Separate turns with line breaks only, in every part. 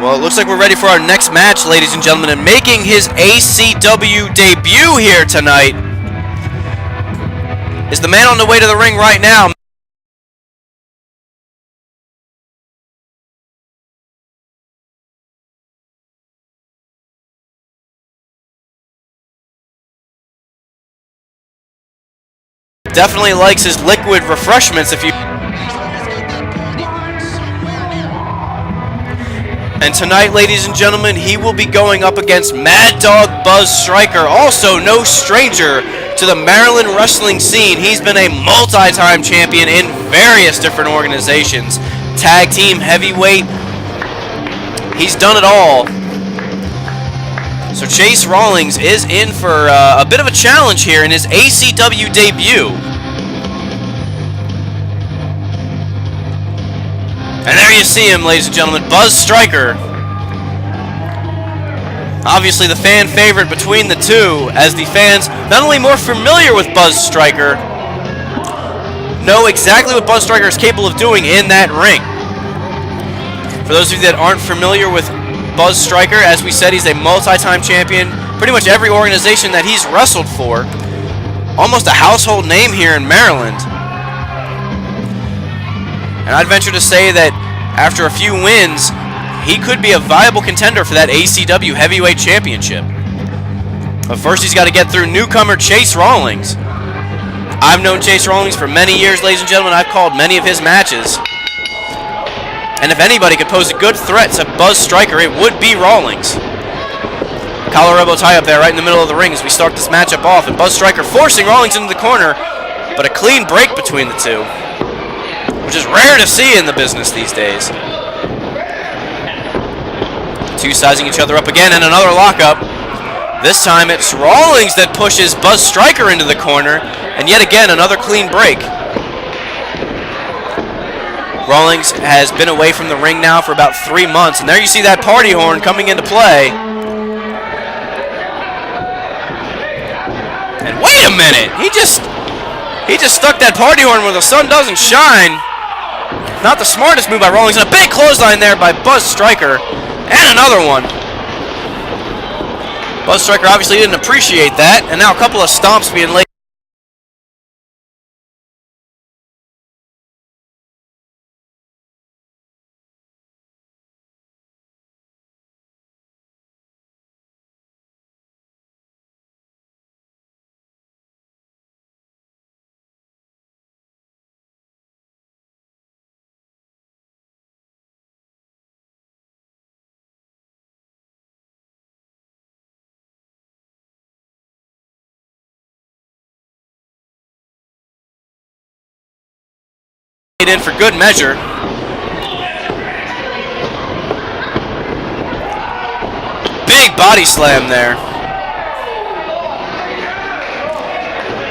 Well, it looks like we're ready for our next match, ladies and gentlemen, and making his ACW debut here tonight is the man on the way to the ring right now. Definitely likes his liquid refreshments if you... And tonight, ladies and gentlemen, he will be going up against Mad Dog Buzz Stryker, also no stranger to the Maryland wrestling scene. He's been a multi-time champion in various different organizations. Tag team, heavyweight, he's done it all. So Chace Rawlings is in for a bit of a challenge here in his ACW debut. And there you see him, ladies and gentlemen, Buzz Stryker. Obviously the fan favorite between the two, as the fans, not only more familiar with Buzz Stryker, know exactly what Buzz Stryker is capable of doing in that ring. For those of you that aren't familiar with Buzz Stryker, as we said, he's a multi-time champion. Pretty much every organization that he's wrestled for. Almost a household name here in Maryland. And I'd venture to say that after a few wins, he could be a viable contender for that ACW Heavyweight Championship. But first he's got to get through newcomer Chace Rawlings. I've known Chace Rawlings for many years, ladies and gentlemen. I've called many of his matches. And if anybody could pose a good threat to Buzz Stryker, it would be Rawlings. Collar elbow tie up there right in the middle of the ring as we start this matchup off. And Buzz Stryker forcing Rawlings into the corner, but a clean break between the two, which is rare to see in the business these days. Two sizing each other up again, and another lockup. This time it's Rawlings that pushes Buzz Stryker into the corner, and yet again another clean break. Rawlings has been away from the ring now for about 3 months, and there you see that party horn coming into play. And wait a minute, he just stuck that party horn where the sun doesn't shine. Not the smartest move by Rawlings, and a big clothesline there by Buzz Stryker, and another one. Buzz Stryker obviously didn't appreciate that, and now a couple of stomps being laid. In for good measure. Big body slam there.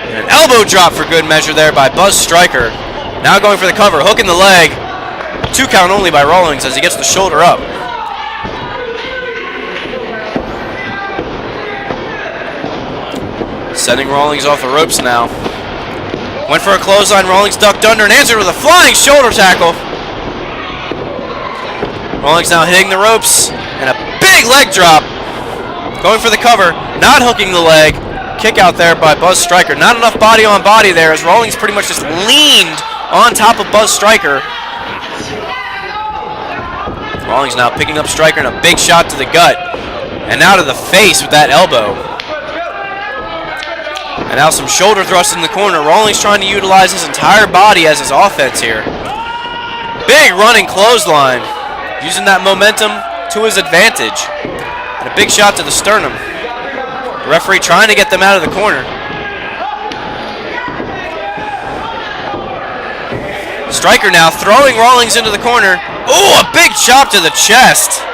And an elbow drop for good measure there by Buzz Stryker. Now going for the cover, hooking the leg. 2 count only by Rawlings as he gets the shoulder up. Sending Rawlings off the ropes now. Went for a clothesline, Rawlings ducked under and answered with a flying shoulder tackle. Rawlings now hitting the ropes, and a big leg drop. Going for the cover, not hooking the leg. Kick out there by Buzz Stryker. Not enough body on body there as Rawlings pretty much just leaned on top of Buzz Stryker. Rawlings now picking up Stryker and a big shot to the gut. And now to the face with that elbow. And now some shoulder thrusts in the corner. Rawlings trying to utilize his entire body as his offense here. Big running clothesline. Using that momentum to his advantage. And a big shot to the sternum. The referee trying to get them out of the corner. Stryker now throwing Rawlings into the corner. Ooh, a big chop to the chest.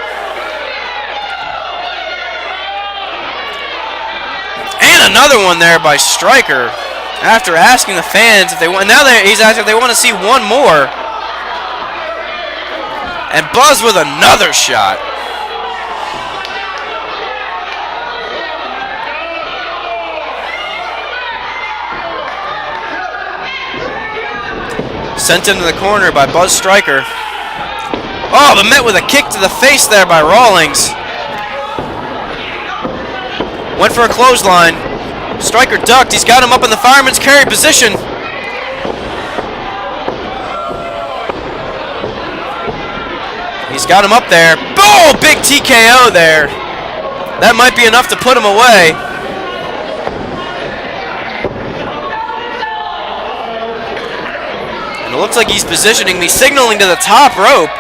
And another one there by Stryker after asking the fans if they want. Now he's asking if they want to see one more. And Buzz with another shot. Sent into the corner by Buzz Stryker. Oh, but met with a kick to the face there by Rawlings. Went for a clothesline. Stryker ducked. He's got him up in the fireman's carry position. He's got him up there. Oh, big TKO there. That might be enough to put him away. And it looks like he's positioning me, signaling to the top rope.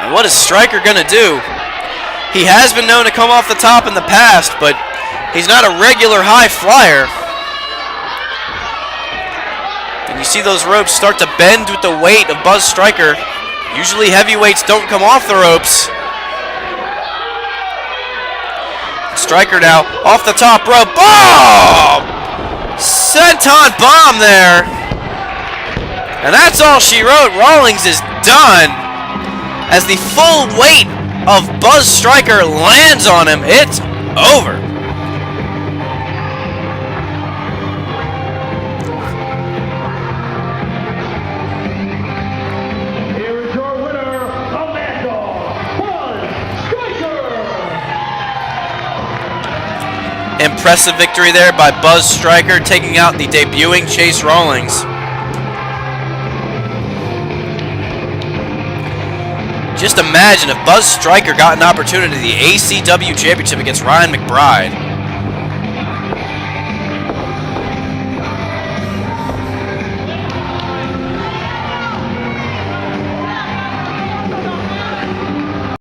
And what is Stryker going to do? He has been known to come off the top in the past, but he's not a regular high flyer. And you see those ropes start to bend with the weight of Buzz Stryker. Usually heavyweights don't come off the ropes. Stryker now off the top rope. Boom! Senton bomb there. And that's all she wrote. Rawlings is done. As the full weight of Buzz Stryker lands on him, it's over. Impressive victory there by Buzz Stryker, taking out the debuting Chace Rawlings. Just imagine if Buzz Stryker got an opportunity to the ACW Championship against Ryan McBride.